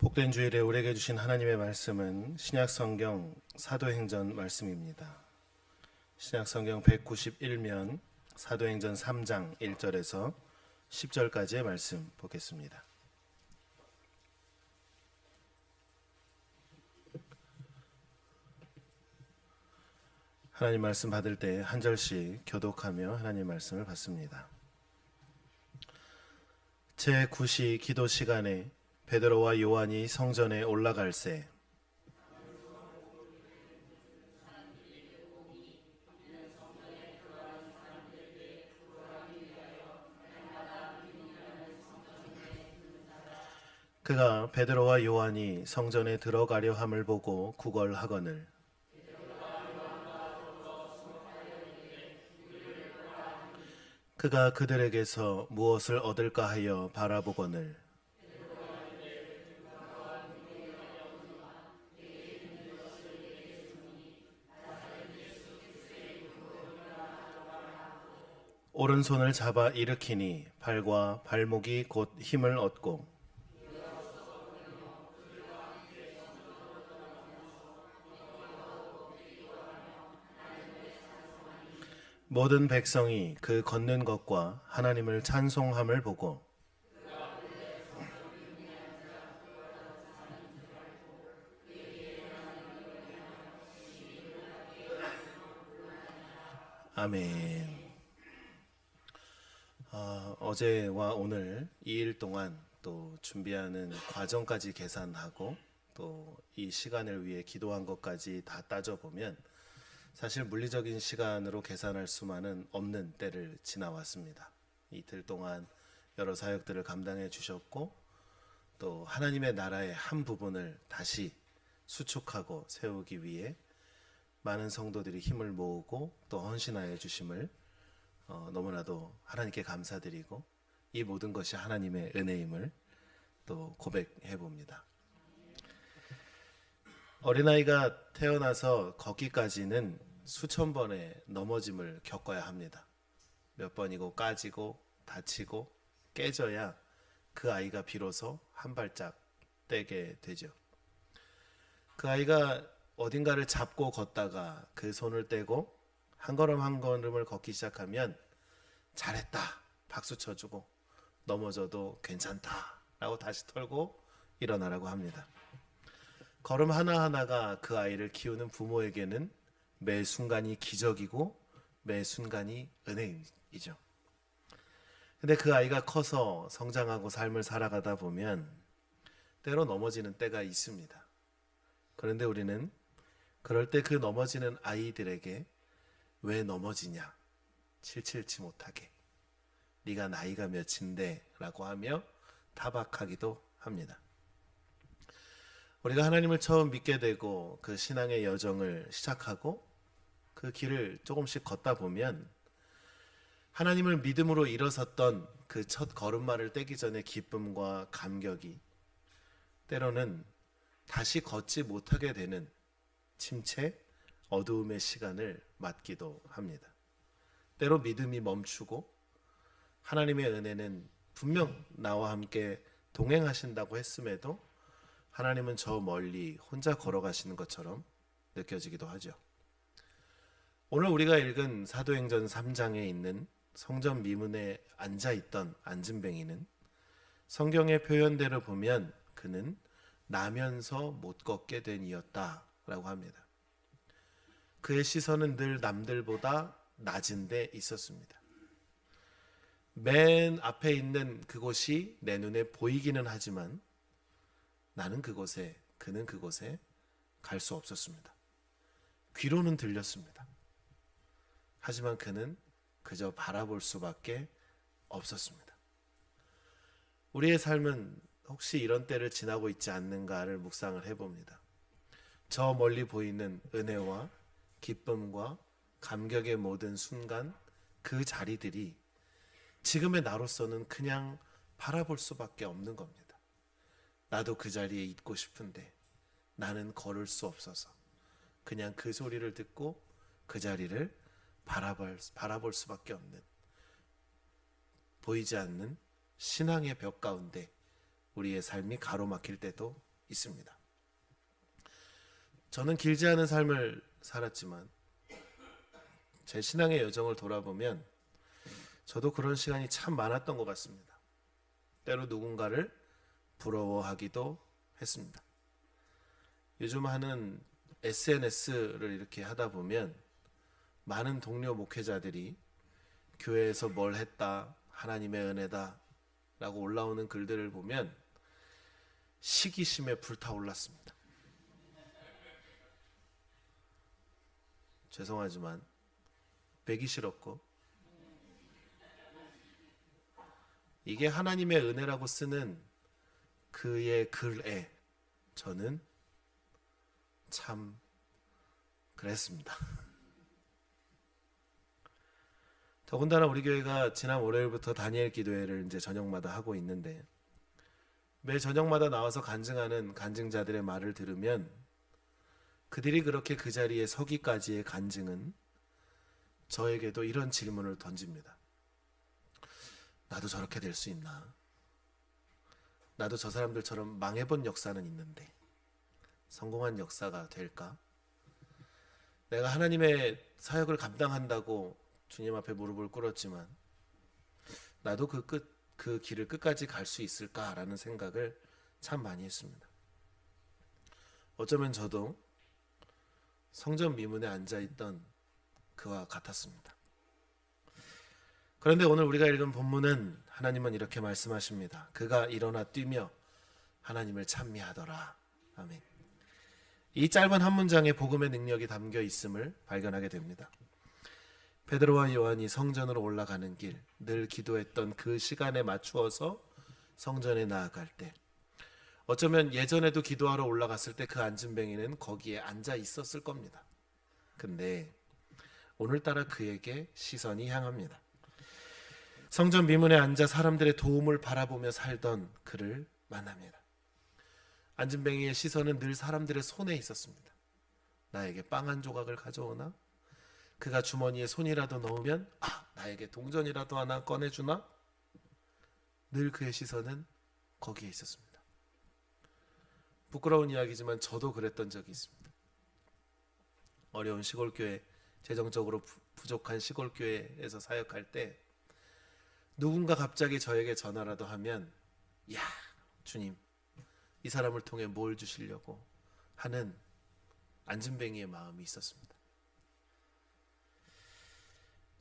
복된 주일에 우리에게 주신 하나님의 말씀은 신약성경 사도행전 말씀입니다. 신약성경 191면 사도행전 3장 1절에서 10절까지의 말씀 보겠습니다. 하나님 말씀 받을 때 한 절씩 교독하며 하나님 말씀을 받습니다. 제9시 기도 시간에 베드로와 요한이 성전에 올라갈새 그가 베드로와 요한이 성전에 들어가려 함을 보고 구걸하거늘 그가 그들에게서 무엇을 얻을까 하여 바라보거늘 오른손을 잡아 일으키니 발과 발목이 곧 힘을 얻고 모든 백성이 그 걷는 것과 하나님을 찬송함을 보고 아멘. 어제와 오늘 2일 동안 또 준비하는 과정까지 계산하고 또 이 시간을 위해 기도한 것까지 다 따져보면 사실 물리적인 시간으로 계산할 수만은 없는 때를 지나왔습니다. 이틀 동안 여러 사역들을 감당해 주셨고 또 하나님의 나라의 한 부분을 다시 수축하고 세우기 위해 많은 성도들이 힘을 모으고 또 헌신하여 주심을 너무나도 하나님께 감사드리고 이 모든 것이 하나님의 은혜임을 또 고백해 봅니다. 어린아이가 태어나서 걷기까지는 수천 번의 넘어짐을 겪어야 합니다. 몇 번이고 까지고 다치고 깨져야 그 아이가 비로소 한 발짝 떼게 되죠. 그 아이가 어딘가를 잡고 걷다가 그 손을 떼고 한 걸음 한 걸음을 걷기 시작하면 잘했다 박수 쳐주고 넘어져도 괜찮다 라고 다시 털고 일어나라고 합니다. 걸음 하나하나가 그 아이를 키우는 부모에게는 매 순간이 기적이고 매 순간이 은혜이죠. 근데 그 아이가 커서 성장하고 삶을 살아가다 보면 때로 넘어지는 때가 있습니다. 그런데 우리는 그럴 때 그 넘어지는 아이들에게 왜 넘어지냐 칠칠치 못하게 네가 나이가 몇인데 라고 하며 타박하기도 합니다. 우리가 하나님을 처음 믿게 되고 그 신앙의 여정을 시작하고 그 길을 조금씩 걷다 보면 하나님을 믿음으로 일어섰던 그 첫 걸음마를 떼기 전의 기쁨과 감격이 때로는 다시 걷지 못하게 되는 침체, 어두움의 시간을 맞기도 합니다. 때로 믿음이 멈추고 하나님의 은혜는 분명 나와 함께 동행하신다고 했음에도 하나님은 저 멀리 혼자 걸어가시는 것처럼 느껴지기도 하죠. 오늘 우리가 읽은 사도행전 3장에 있는 성전 미문에 앉아있던 안진뱅이는 성경의 표현대로 보면 그는 나면서 못 걷게 된 이였다 라고 합니다. 그의 시선은 늘 남들보다 낮은 데 있었습니다. 맨 앞에 있는 그곳이 내 눈에 보이기는 하지만 나는 그곳에, 그는 그곳에 갈 수 없었습니다. 귀로는 들렸습니다. 하지만 그는 그저 바라볼 수밖에 없었습니다. 우리의 삶은 혹시 이런 때를 지나고 있지 않는가를 묵상을 해봅니다. 저 멀리 보이는 은혜와 기쁨과 감격의 모든 순간, 그 자리들이 지금의 나로서는 그냥 바라볼 수밖에 없는 겁니다. 나도 그 자리에 있고 싶은데 나는 걸을 수 없어서 그냥 그 소리를 듣고 그 자리를 바라볼 수밖에 없는 보이지 않는 신앙의 벽 가운데 우리의 삶이 가로막힐 때도 있습니다. 저는 길지 않은 삶을 살았지만 제 신앙의 여정을 돌아보면 저도 그런 시간이 참 많았던 것 같습니다. 때로 누군가를 부러워하기도 했습니다. 요즘 하는 SNS를 이렇게 하다 보면 많은 동료 목회자들이 교회에서 뭘 했다, 하나님의 은혜다 라고 올라오는 글들을 보면 시기심에 불타올랐습니다. 죄송하지만 배기 싫었고, 이게 하나님의 은혜라고 쓰는 그의 글에 저는 참 그랬습니다. 더군다나 우리 교회가 지난 월요일부터 다니엘 기도회를 이제 저녁마다 하고 있는데, 매 저녁마다 나와서 간증하는 간증자들의 말을 들으면 그들이 그렇게 그 자리에 서기까지의 간증은 저에게도 이런 질문을 던집니다. 나도 저렇게 될 수 있나? 나도 저 사람들처럼 망해본 역사는 있는데 성공한 역사가 될까? 내가 하나님의 사역을 감당한다고 주님 앞에 무릎을 꿇었지만 나도 그 길을 끝까지 갈 수 있을까라는 생각을 참 많이 했습니다. 어쩌면 저도 성전 미문에 앉아있던 그와 같았습니다. 그런데 오늘 우리가 읽은 본문은 하나님은 이렇게 말씀하십니다. 그가 일어나 뛰며 하나님을 찬미하더라. 아멘. 이 짧은 한 문장에 복음의 능력이 담겨 있음을 발견하게 됩니다. 베드로와 요한이 성전으로 올라가는 길, 늘 기도했던 그 시간에 맞추어서 성전에 나아갈 때, 어쩌면 예전에도 기도하러 올라갔을 때 그 안진뱅이는 거기에 앉아 있었을 겁니다. 근데 오늘따라 그에게 시선이 향합니다. 성전 미문에 앉아 사람들의 도움을 바라보며 살던 그를 만납니다. 안진뱅이의 시선은 늘 사람들의 손에 있었습니다. 나에게 빵 한 조각을 가져오나? 그가 주머니에 손이라도 넣으면 나에게 동전이라도 하나 꺼내주나? 늘 그의 시선은 거기에 있었습니다. 부끄러운 이야기지만 저도 그랬던 적이 있습니다. 어려운 시골교회, 재정적으로 부족한 시골교회에서 사역할 때 누군가 갑자기 저에게 전화라도 하면 야, 주님, 이 사람을 통해 뭘 주시려고 하는 안진뱅이의 마음이 있었습니다.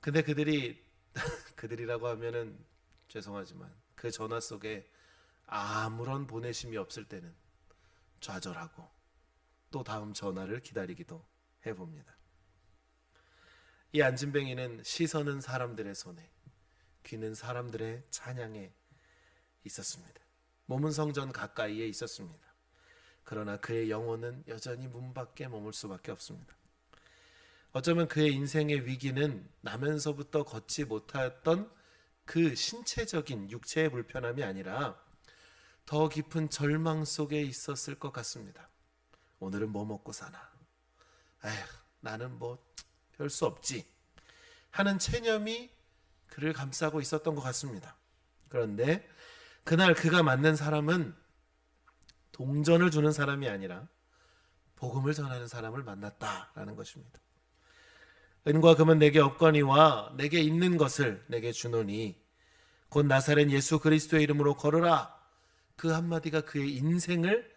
근데 그들이라고 하면은 죄송하지만 그 전화 속에 아무런 보내심이 없을 때는 좌절하고 또 다음 전화를 기다리기도 해봅니다. 이 안진뱅이는 시선은 사람들의 손에, 귀는 사람들의 찬양에 있었습니다. 몸은 성전 가까이에 있었습니다. 그러나 그의 영혼은 여전히 문 밖에 머물 수밖에 없습니다. 어쩌면 그의 인생의 위기는 나면서부터 걷지 못했던 그 신체적인 육체의 불편함이 아니라 더 깊은 절망 속에 있었을 것 같습니다. 오늘은 뭐 먹고 사나? 에휴, 나는 뭐 별 수 없지 하는 체념이 그를 감싸고 있었던 것 같습니다. 그런데 그날 그가 만난 사람은 동전을 주는 사람이 아니라 복음을 전하는 사람을 만났다라는 것입니다. 은과 금은 내게 없거니와 내게 있는 것을 내게 주노니 곧 나사렛 예수 그리스도의 이름으로 걸으라. 그 한마디가 그의 인생을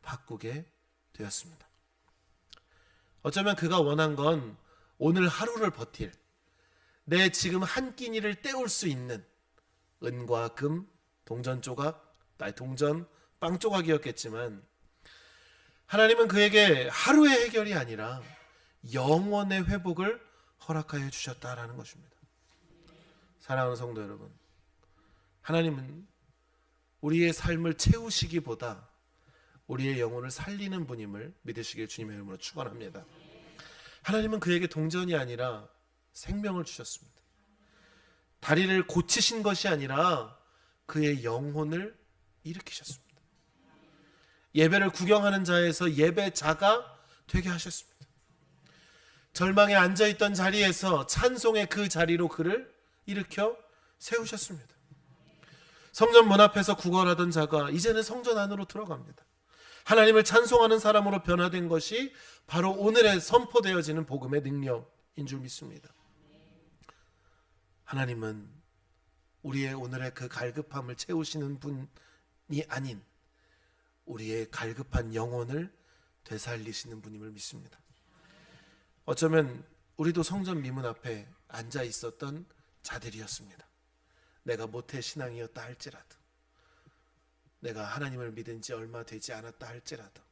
바꾸게 되었습니다. 어쩌면 그가 원한 건 오늘 하루를 버틸, 내 지금 한 끼니를 때울 수 있는 은과 금, 동전 빵 조각이었겠지만 하나님은 그에게 하루의 해결이 아니라 영원의 회복을 허락하여 주셨다라는 것입니다. 사랑하는 성도 여러분, 하나님은 우리의 삶을 채우시기보다 우리의 영혼을 살리는 분임을 믿으시길 주님의 이름으로 축원합니다. 하나님은 그에게 동전이 아니라 생명을 주셨습니다. 다리를 고치신 것이 아니라 그의 영혼을 일으키셨습니다. 예배를 구경하는 자에서 예배자가 되게 하셨습니다. 절망에 앉아있던 자리에서 찬송의 그 자리로 그를 일으켜 세우셨습니다. 성전 문 앞에서 구걸하던 자가 이제는 성전 안으로 들어갑니다. 하나님을 찬송하는 사람으로 변화된 것이 바로 오늘의 선포되어지는 복음의 능력인 줄 믿습니다. 하나님은 우리의 오늘의 그 갈급함을 채우시는 분이 아닌 우리의 갈급한 영혼을 되살리시는 분임을 믿습니다. 어쩌면 우리도 성전 미문 앞에 앉아 있었던 자들이었습니다. 내가 모태신앙이었다 할지라도, 내가 하나님을 믿은 지 얼마 되지 않았다 할지라도,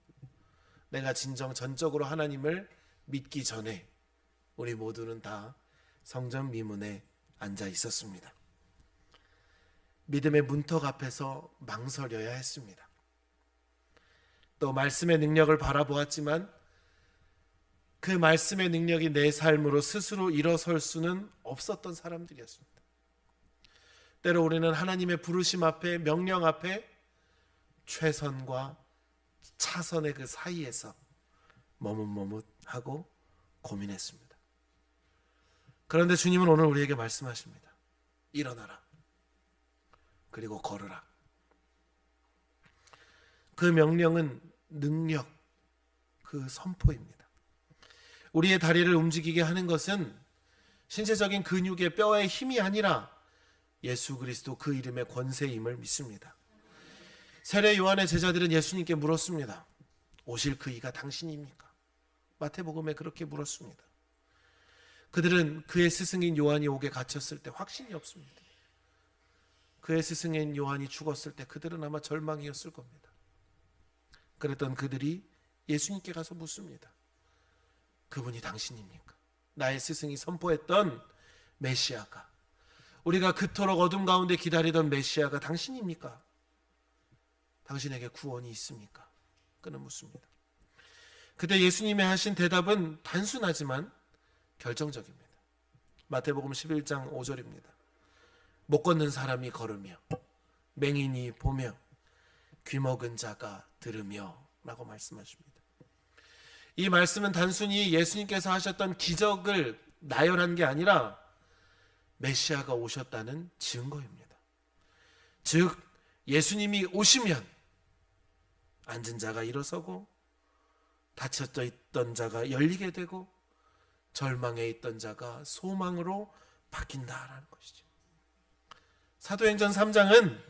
내가 진정 전적으로 하나님을 믿기 전에 우리 모두는 다 성전 미문에 앉아 있었습니다. 믿음의 문턱 앞에서 망설여야 했습니다. 또 말씀의 능력을 바라보았지만 그 말씀의 능력이 내 삶으로 스스로 일어설 수는 없었던 사람들이었습니다. 때로 우리는 하나님의 부르심 앞에, 명령 앞에 최선과 차선의 그 사이에서 머뭇머뭇하고 고민했습니다. 그런데 주님은 오늘 우리에게 말씀하십니다. 일어나라. 그리고 걸으라. 그 명령은 능력, 그 선포입니다. 우리의 다리를 움직이게 하는 것은 신체적인 근육의 뼈의 힘이 아니라 예수 그리스도 그 이름의 권세임을 믿습니다. 세례 요한의 제자들은 예수님께 물었습니다. 오실 그 이가 당신입니까? 마태복음에 그렇게 물었습니다. 그들은 그의 스승인 요한이 옥에 갇혔을 때 확신이 없습니다. 그의 스승인 요한이 죽었을 때 그들은 아마 절망이었을 겁니다. 그랬던 그들이 예수님께 가서 묻습니다. 그분이 당신입니까? 나의 스승이 선포했던 메시아가, 우리가 그토록 어둠 가운데 기다리던 메시아가 당신입니까? 당신에게 구원이 있습니까? 그는 묻습니다. 그때 예수님이 하신 대답은 단순하지만 결정적입니다. 마태복음 11장 5절입니다. 못 걷는 사람이 걸으며 맹인이 보며 귀먹은 자가 들으며 라고 말씀하십니다. 이 말씀은 단순히 예수님께서 하셨던 기적을 나열한 게 아니라 메시아가 오셨다는 증거입니다. 즉 예수님이 오시면 앉은 자가 일어서고 닫혀져 있던 자가 열리게 되고 절망에 있던 자가 소망으로 바뀐다라는 것이죠. 사도행전 3장은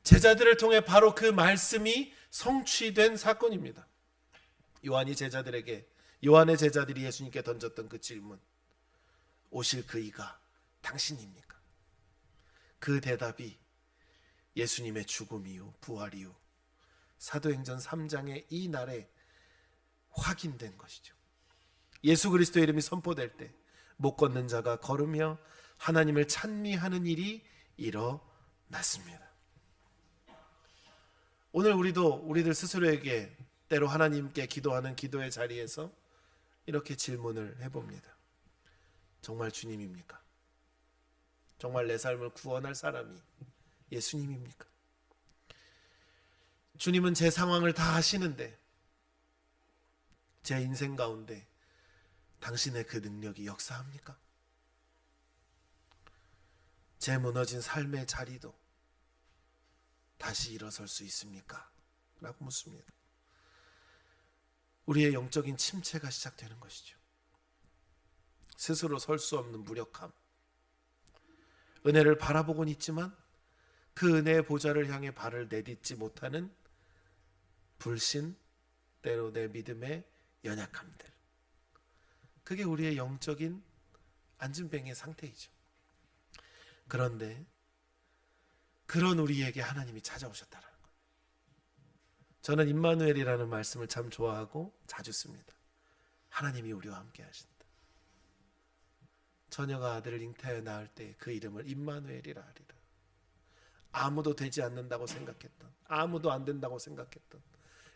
제자들을 통해 바로 그 말씀이 성취된 사건입니다. 요한의 제자들이 예수님께 던졌던 그 질문, 오실 그 이가 당신입니까? 그 대답이 예수님의 죽음 이후, 부활 이후 사도행전 3장의 이 날에 확인된 것이죠. 예수 그리스도의 이름이 선포될 때 못 걷는 자가 걸으며 하나님을 찬미하는 일이 일어났습니다. 오늘 우리들 스스로에게 때로 하나님께 기도하는 기도의 자리에서 이렇게 질문을 해봅니다. 정말 주님입니까? 정말 내 삶을 구원할 사람이 예수님입니까? 주님은 제 상황을 다 아시는데 제 인생 가운데 당신의 그 능력이 역사합니까? 제 무너진 삶의 자리도 다시 일어설 수 있습니까? 라고 묻습니다. 우리의 영적인 침체가 시작되는 것이죠. 스스로 설 수 없는 무력함, 은혜를 바라보곤 있지만 그 은혜의 보좌를 향해 발을 내딛지 못하는 불신, 때로 내 믿음의 연약함들, 그게 우리의 영적인 안진뱅이의 상태이죠. 그런데 그런 우리에게 하나님이 찾아오셨다는 것. 저는 임마누엘이라는 말씀을 참 좋아하고 자주 씁니다. 하나님이 우리와 함께 하신다. 처녀가 아들을 잉태하여 낳을 때 그 이름을 임마누엘이라 하리라. 아무도 되지 않는다고 생각했던, 아무도 안 된다고 생각했던,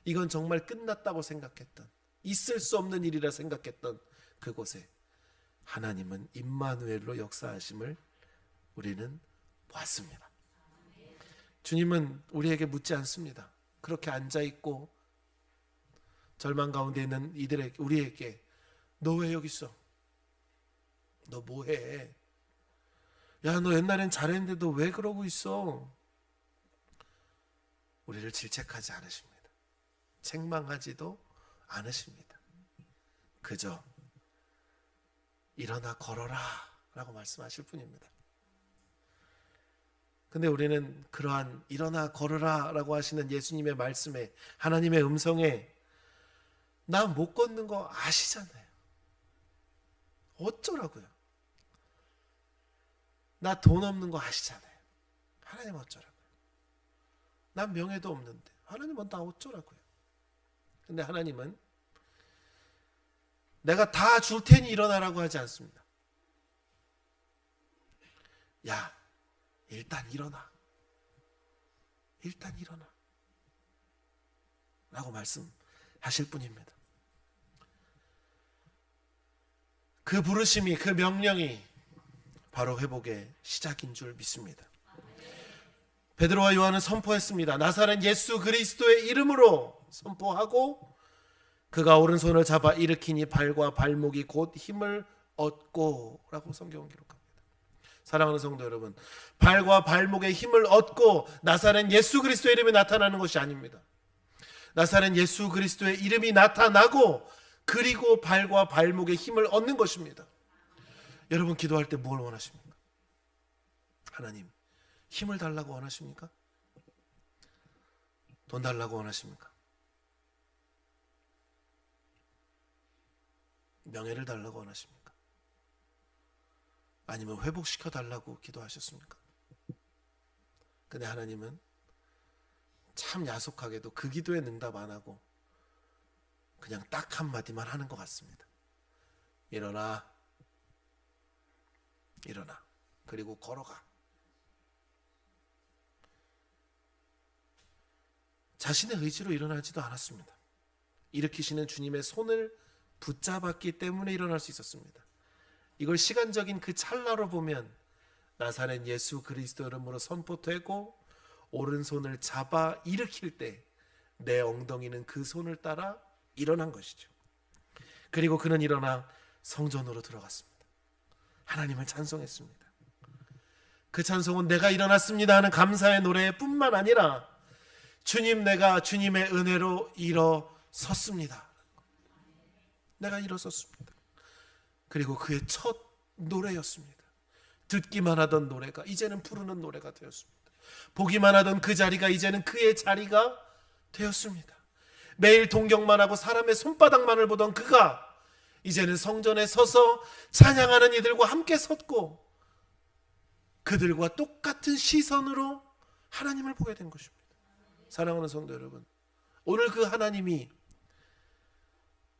이건 정말 끝났다고 생각했던, 있을 수 없는 일이라 생각했던 그곳에 하나님은 임마누엘로 역사하심을 우리는 봤습니다. 주님은 우리에게 묻지 않습니다. 그렇게 앉아있고 절망 가운데 있는 우리에게 너 왜 여기 있어? 너 뭐해? 야, 너 옛날엔 잘했는데도 왜 그러고 있어? 우리를 질책하지 않으십니다. 책망하지도 않으십니다. 그저 일어나 걸어라 라고 말씀하실 뿐입니다. 근데 우리는 그러한 일어나 걸어라 라고 하시는 예수님의 말씀에, 하나님의 음성에 나 못 걷는 거 아시잖아요. 어쩌라고요? 나 돈 없는 거 아시잖아요. 하나님 어쩌라고요? 난 명예도 없는데 하나님은 나 어쩌라고요? 근데 하나님은 내가 다 줄 테니 일어나라고 하지 않습니다. 야, 일단 일어나. 일단 일어나. 라고 말씀하실 뿐입니다. 그 부르심이, 그 명령이 바로 회복의 시작인 줄 믿습니다. 베드로와 요한은 선포했습니다. 나사렛 예수 그리스도의 이름으로 선포하고 그가 오른손을 잡아 일으키니 발과 발목이 곧 힘을 얻고 라고 성경은 기록합니다. 사랑하는 성도 여러분, 발과 발목에 힘을 얻고 나사렛 예수 그리스도의 이름이 나타나는 것이 아닙니다. 나사렛 예수 그리스도의 이름이 나타나고 그리고 발과 발목에 힘을 얻는 것입니다. 여러분 기도할 때 뭘 원하십니까? 하나님 힘을 달라고 원하십니까? 돈 달라고 원하십니까? 명예를 달라고 원하십니까? 아니면 회복시켜 달라고 기도하셨습니까? 근데 하나님은 참 야속하게도 그 기도에 응답 안 하고 그냥 딱 한마디만 하는 것 같습니다. 일어나. 일어나. 그리고 걸어가. 자신의 의지로 일어나지도 않았습니다. 일으키시는 주님의 손을 붙잡았기 때문에 일어날 수 있었습니다. 이걸 시간적인 그 찰나로 보면 나사렛 예수 그리스도 이름으로 선포되고 오른손을 잡아 일으킬 때 내 엉덩이는 그 손을 따라 일어난 것이죠. 그리고 그는 일어나 성전으로 들어갔습니다. 하나님을 찬송했습니다. 그 찬송은 내가 일어났습니다 하는 감사의 노래뿐만 아니라 주님, 내가 주님의 은혜로 일어섰습니다. 내가 일어섰습니다. 그리고 그의 첫 노래였습니다. 듣기만 하던 노래가 이제는 부르는 노래가 되었습니다. 보기만 하던 그 자리가 이제는 그의 자리가 되었습니다. 매일 동경만 하고 사람의 손바닥만을 보던 그가 이제는 성전에 서서 찬양하는 이들과 함께 섰고 그들과 똑같은 시선으로 하나님을 보게 된 것입니다. 사랑하는 성도 여러분, 오늘 그 하나님이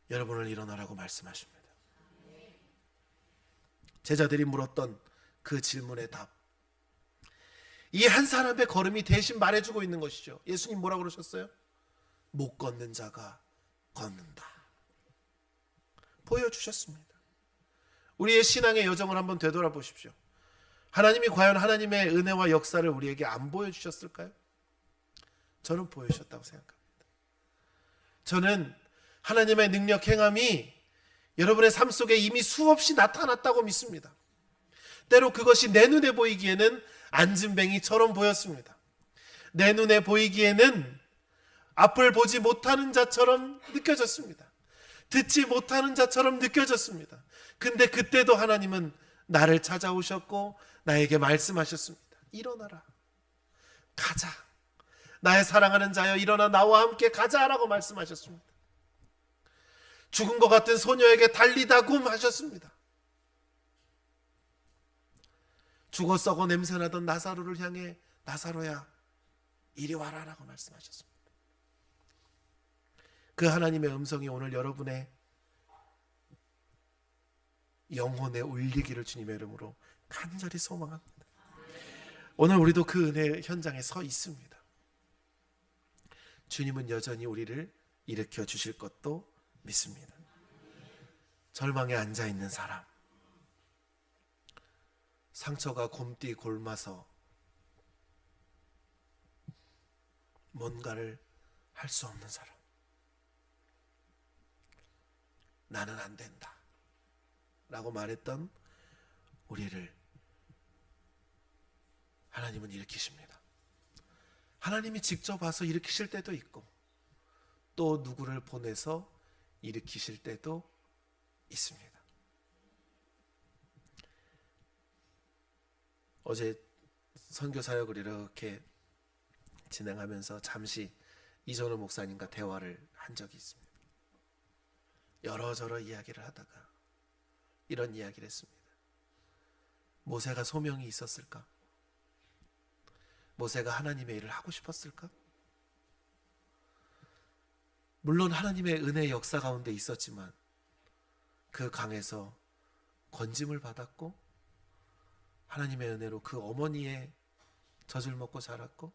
여러분을 일어나라고 말씀하십니다. 제자들이 물었던 그 질문의 답, 이 한 사람의 걸음이 대신 말해주고 있는 것이죠. 예수님 뭐라고 그러셨어요? 못 걷는 자가 걷는다 보여주셨습니다. 우리의 신앙의 여정을 한번 되돌아보십시오. 하나님이 과연 하나님의 은혜와 역사를 우리에게 안 보여주셨을까요? 저는 보여주셨다고 생각합니다. 저는 하나님의 능력 행함이 여러분의 삶 속에 이미 수없이 나타났다고 믿습니다. 때로 그것이 내 눈에 보이기에는 안진뱅이처럼 보였습니다. 내 눈에 보이기에는 앞을 보지 못하는 자처럼 느껴졌습니다. 듣지 못하는 자처럼 느껴졌습니다. 근데 그때도 하나님은 나를 찾아오셨고 나에게 말씀하셨습니다. 일어나라. 가자. 나의 사랑하는 자여 일어나 나와 함께 가자라고 말씀하셨습니다. 죽은 것 같은 소녀에게 달리다 굼 하셨습니다. 죽어 썩어 냄새나던 나사로를 향해 나사로야 이리 와라 라고 말씀하셨습니다. 그 하나님의 음성이 오늘 여러분의 영혼에 울리기를 주님의 이름으로 간절히 소망합니다. 오늘 우리도 그 은혜 현장에 서 있습니다. 주님은 여전히 우리를 일으켜 주실 것도 믿습니다. 절망에 앉아있는 사람, 상처가 곰띠 골마서 뭔가를 할 수 없는 사람, 나는 안 된다 라고 말했던 우리를 하나님은 일으키십니다. 하나님이 직접 와서 일으키실 때도 있고 또 누구를 보내서 일으키실 때도 있습니다. 어제 선교 사역을 이렇게 진행하면서 잠시 이전호 목사님과 대화를 한 적이 있습니다. 여러저러 이야기를 하다가 이런 이야기를 했습니다. 모세가 소명이 있었을까? 모세가 하나님의 일을 하고 싶었을까? 물론 하나님의 은혜의 역사 가운데 있었지만 그 강에서 건짐을 받았고 하나님의 은혜로 그 어머니의 젖을 먹고 자랐고,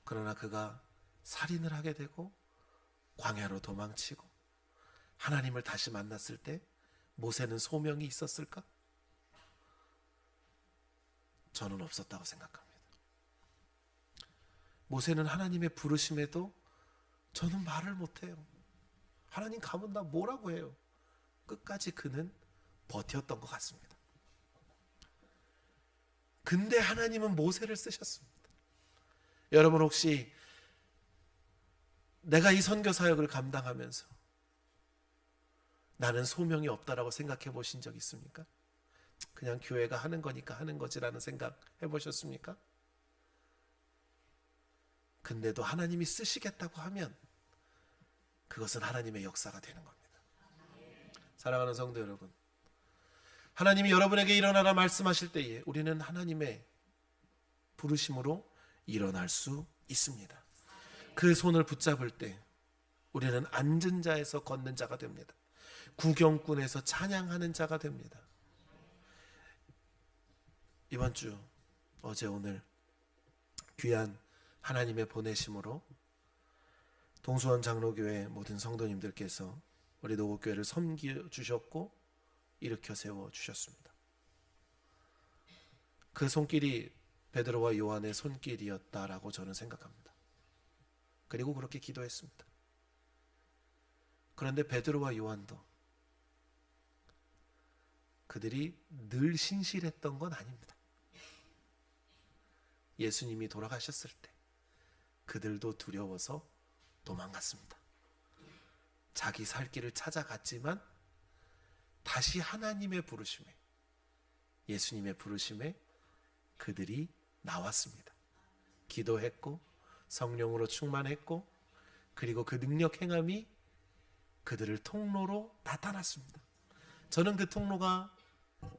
그러나 그가 살인을 하게 되고 광야로 도망치고 하나님을 다시 만났을 때 모세는 소명이 있었을까? 저는 없었다고 생각합니다. 모세는 하나님의 부르심에도 저는 말을 못해요. 하나님 가면 나 뭐라고 해요? 끝까지 그는 버텼던 것 같습니다. 근데 하나님은 모세를 쓰셨습니다. 여러분 혹시 내가 이 선교 사역을 감당하면서 나는 소명이 없다라고 생각해 보신 적 있습니까? 그냥 교회가 하는 거니까 하는 거지라는 생각 해보셨습니까? 근데도 하나님이 쓰시겠다고 하면 그것은 하나님의 역사가 되는 겁니다. 사랑하는 성도 여러분, 하나님이 여러분에게 일어나라 말씀하실 때에 우리는 하나님의 부르심으로 일어날 수 있습니다. 그 손을 붙잡을 때 우리는 앉은 자에서 걷는 자가 됩니다. 구경꾼에서 찬양하는 자가 됩니다. 이번 주 어제 오늘 귀한 하나님의 보내심으로 동수원 장로교회 모든 성도님들께서 우리 노국교회를 섬겨주셨고 일으켜 세워주셨습니다. 그 손길이 베드로와 요한의 손길이었다라고 저는 생각합니다. 그리고 그렇게 기도했습니다. 그런데 베드로와 요한도 그들이 늘 신실했던 건 아닙니다. 예수님이 돌아가셨을 때 그들도 두려워서 도망갔습니다. 자기 살 길을 찾아갔지만 다시 하나님의 부르심에, 예수님의 부르심에 그들이 나왔습니다. 기도했고 성령으로 충만했고 그리고 그 능력 행함이 그들을 통로로 나타났습니다. 저는 그 통로가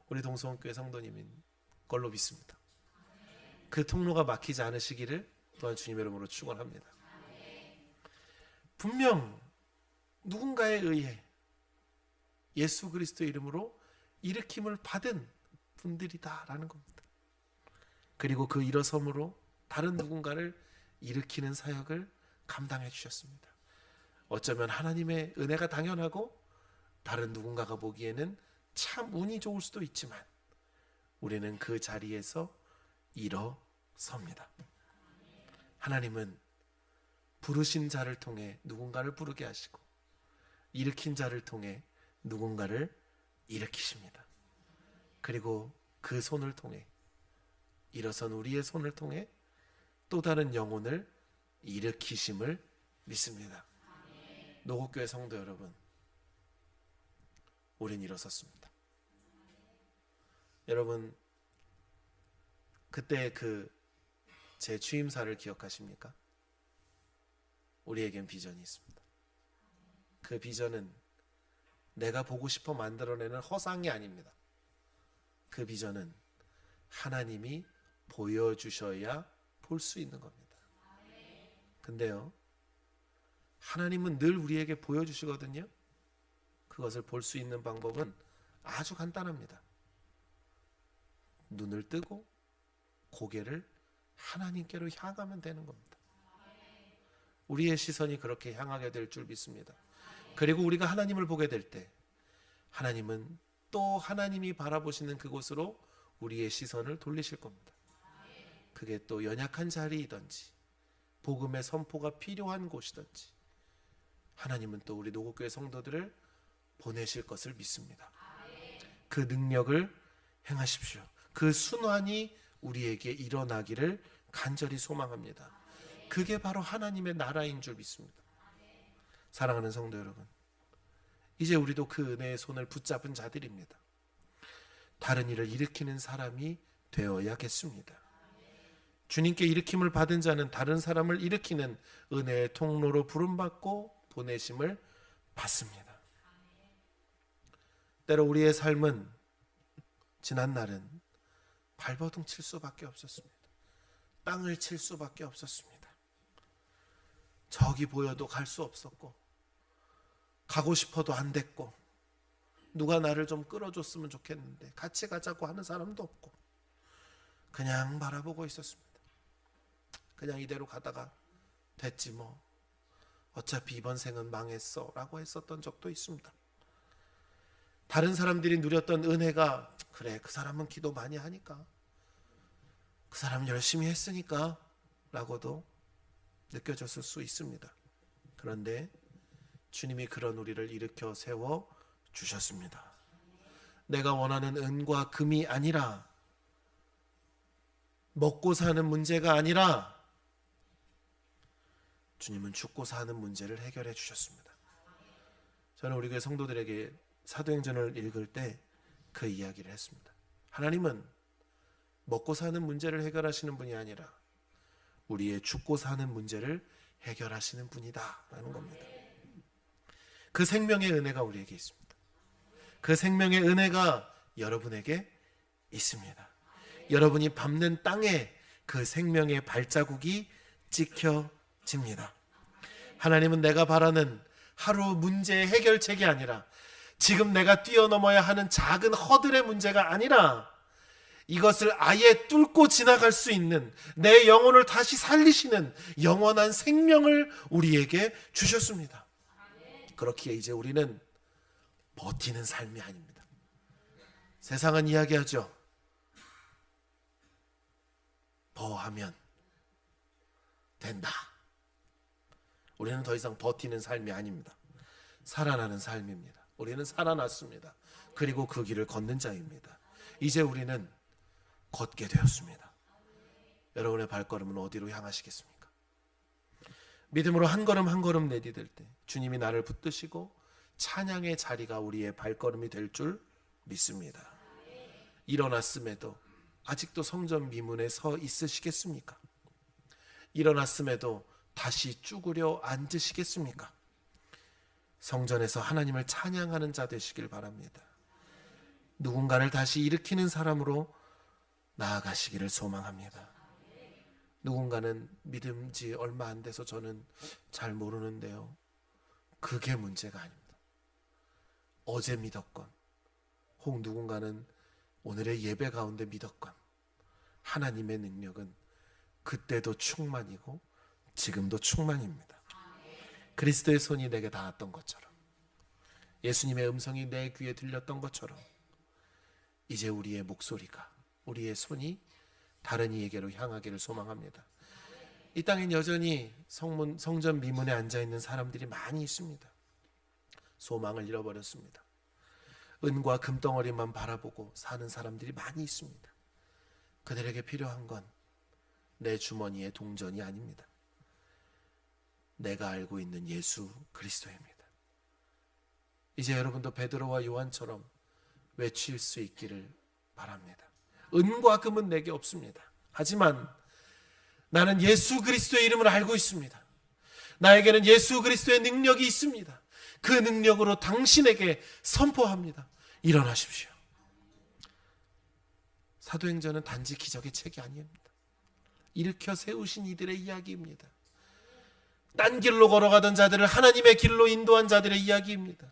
우리 동수원교회 성도님인 걸로 믿습니다. 그 통로가 막히지 않으시기를 또한 주님의 이름으로 축원합니다. 분명 누군가에 의해 예수 그리스도의 이름으로 일으킴을 받은 분들이다라는 겁니다. 그리고 그 일어섬으로 다른 누군가를 일으키는 사역을 감당해 주셨습니다. 어쩌면 하나님의 은혜가 당연하고 다른 누군가가 보기에는 참 운이 좋을 수도 있지만 우리는 그 자리에서 일어섭니다. 하나님은 부르신 자를 통해 누군가를 부르게 하시고 일으킨 자를 통해 누군가를 일으키십니다. 그리고 그 손을 통해, 일어선 우리의 손을 통해 또 다른 영혼을 일으키심을 믿습니다. 노국교회 성도 여러분, 우린 일어섰습니다. 여러분 그때 그 제 취임사를 기억하십니까? 우리에겐 비전이 있습니다. 그 비전은 내가 보고 싶어 만들어내는 허상이 아닙니다. 그 비전은 하나님이 보여주셔야 볼 수 있는 겁니다. 근데요, 하나님은 늘 우리에게 보여주시거든요. 그것을 볼 수 있는 방법은 아주 간단합니다. 눈을 뜨고 고개를 하나님께로 향하면 되는 겁니다. 우리의 시선이 그렇게 향하게 될 줄 믿습니다. 그리고 우리가 하나님을 보게 될 때 하나님은 또 하나님이 바라보시는 그곳으로 우리의 시선을 돌리실 겁니다. 그게 또 연약한 자리이든지 복음의 선포가 필요한 곳이든지 하나님은 또 우리 노국교회 성도들을 보내실 것을 믿습니다. 그 능력을 행하십시오. 그 순환이 우리에게 일어나기를 간절히 소망합니다. 그게 바로 하나님의 나라인 줄 믿습니다. 사랑하는 성도 여러분, 이제 우리도 그 은혜의 손을 붙잡은 자들입니다. 다른 일을 일으키는 사람이 되어야겠습니다. 주님께 일으킴을 받은 자는 다른 사람을 일으키는 은혜의 통로로 부름받고 보내심을 받습니다. 때로 우리의 삶은 지난 날은 발버둥 칠 수밖에 없었습니다. 땅을 칠 수밖에 없었습니다. 저기 보여도 갈 수 없었고, 가고 싶어도 안 됐고, 누가 나를 좀 끌어줬으면 좋겠는데 같이 가자고 하는 사람도 없고, 그냥 바라보고 있었습니다. 그냥 이대로 가다가 됐지 뭐, 어차피 이번 생은 망했어 라고 했었던 적도 있습니다. 다른 사람들이 누렸던 은혜가, 그래 그 사람은 기도 많이 하니까, 그 사람은 열심히 했으니까 라고도 느껴졌을 수 있습니다. 그런데 주님이 그런 우리를 일으켜 세워 주셨습니다. 내가 원하는 은과 금이 아니라, 먹고 사는 문제가 아니라, 주님은 죽고 사는 문제를 해결해 주셨습니다. 저는 우리 교회 성도들에게 사도행전을 읽을 때 그 이야기를 했습니다. 하나님은 먹고 사는 문제를 해결하시는 분이 아니라 우리의 죽고 사는 문제를 해결하시는 분이다 라는 겁니다. 그 생명의 은혜가 우리에게 있습니다. 그 생명의 은혜가 여러분에게 있습니다. 여러분이 밟는 땅에 그 생명의 발자국이 찍혀집니다. 하나님은 내가 바라는 하루 문제의 해결책이 아니라, 지금 내가 뛰어넘어야 하는 작은 허들의 문제가 아니라, 이것을 아예 뚫고 지나갈 수 있는, 내 영혼을 다시 살리시는 영원한 생명을 우리에게 주셨습니다. 그렇기에 이제 우리는 버티는 삶이 아닙니다. 세상은 이야기하죠. 버하면 된다. 우리는 더 이상 버티는 삶이 아닙니다. 살아나는 삶입니다. 우리는 살아났습니다. 그리고 그 길을 걷는 자입니다. 이제 우리는 걷게 되었습니다. 여러분의 발걸음은 어디로 향하시겠습니까? 믿음으로 한 걸음 한 걸음 내디딜 때 주님이 나를 붙드시고 찬양의 자리가 우리의 발걸음이 될 줄 믿습니다. 일어났음에도 아직도 성전 미문에 서 있으시겠습니까? 일어났음에도 다시 쭈그려 앉으시겠습니까? 성전에서 하나님을 찬양하는 자 되시길 바랍니다. 누군가를 다시 일으키는 사람으로 나아가시기를 소망합니다. 누군가는 믿은 지 얼마 안 돼서 저는 잘 모르는데요. 그게 문제가 아닙니다. 어제 믿었건, 혹 누군가는 오늘의 예배 가운데 믿었건, 하나님의 능력은 그때도 충만이고 지금도 충만입니다. 그리스도의 손이 내게 닿았던 것처럼, 예수님의 음성이 내 귀에 들렸던 것처럼, 이제 우리의 목소리가, 우리의 손이 다른 이에게로 향하기를 소망합니다. 이 땅엔 여전히 성전 미문에 앉아있는 사람들이 많이 있습니다. 소망을 잃어버렸습니다. 은과 금덩어리만 바라보고 사는 사람들이 많이 있습니다. 그들에게 필요한 건 내 주머니의 동전이 아닙니다. 내가 알고 있는 예수 그리스도입니다. 이제 여러분도 베드로와 요한처럼 외칠 수 있기를 바랍니다. 은과 금은 내게 없습니다. 하지만 나는 예수 그리스도의 이름을 알고 있습니다. 나에게는 예수 그리스도의 능력이 있습니다. 그 능력으로 당신에게 선포합니다. 일어나십시오. 사도행전은 단지 기적의 책이 아닙니다. 일으켜 세우신 이들의 이야기입니다. 딴 길로 걸어가던 자들을 하나님의 길로 인도한 자들의 이야기입니다.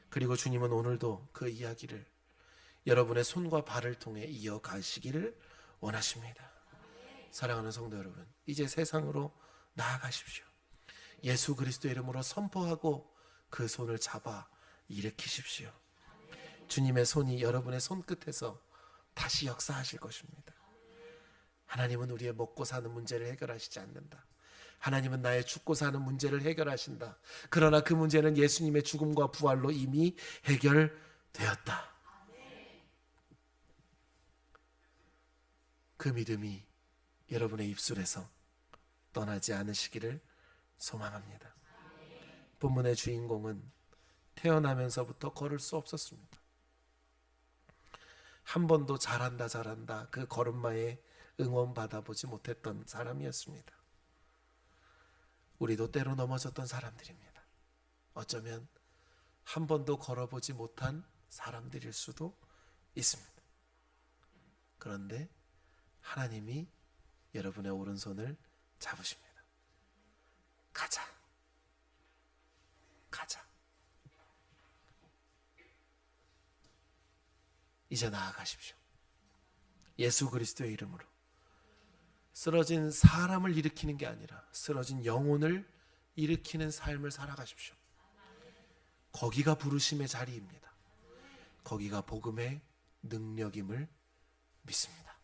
그리고 주님은 오늘도 그 이야기를 여러분의 손과 발을 통해 이어가시기를 원하십니다. 사랑하는 성도 여러분, 이제 세상으로 나아가십시오. 예수 그리스도 이름으로 선포하고 그 손을 잡아 일으키십시오. 주님의 손이 여러분의 손끝에서 다시 역사하실 것입니다. 하나님은 우리의 먹고 사는 문제를 해결하시지 않는다. 하나님은 나의 죽고 사는 문제를 해결하신다. 그러나 그 문제는 예수님의 죽음과 부활로 이미 해결되었다. 그 믿음이 여러분의 입술에서 떠나지 않으시기를 소망합니다. 본문의 주인공은 태어나면서부터 걸을 수 없었습니다. 한 번도 잘한다 잘한다 그 걸음마에 응원 받아보지 못했던 사람이었습니다. 우리도 때로 넘어졌던 사람들입니다. 어쩌면 한 번도 걸어보지 못한 사람들일 수도 있습니다. 그런데 하나님이 여러분의 오른손을 잡으십니다. 가자. 가자. 이제 나아가십시오. 예수 그리스도의 이름으로 쓰러진 사람을 일으키는 게 아니라 쓰러진 영혼을 일으키는 삶을 살아가십시오. 거기가 부르심의 자리입니다. 거기가 복음의 능력임을 믿습니다.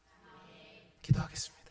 기도하겠습니다.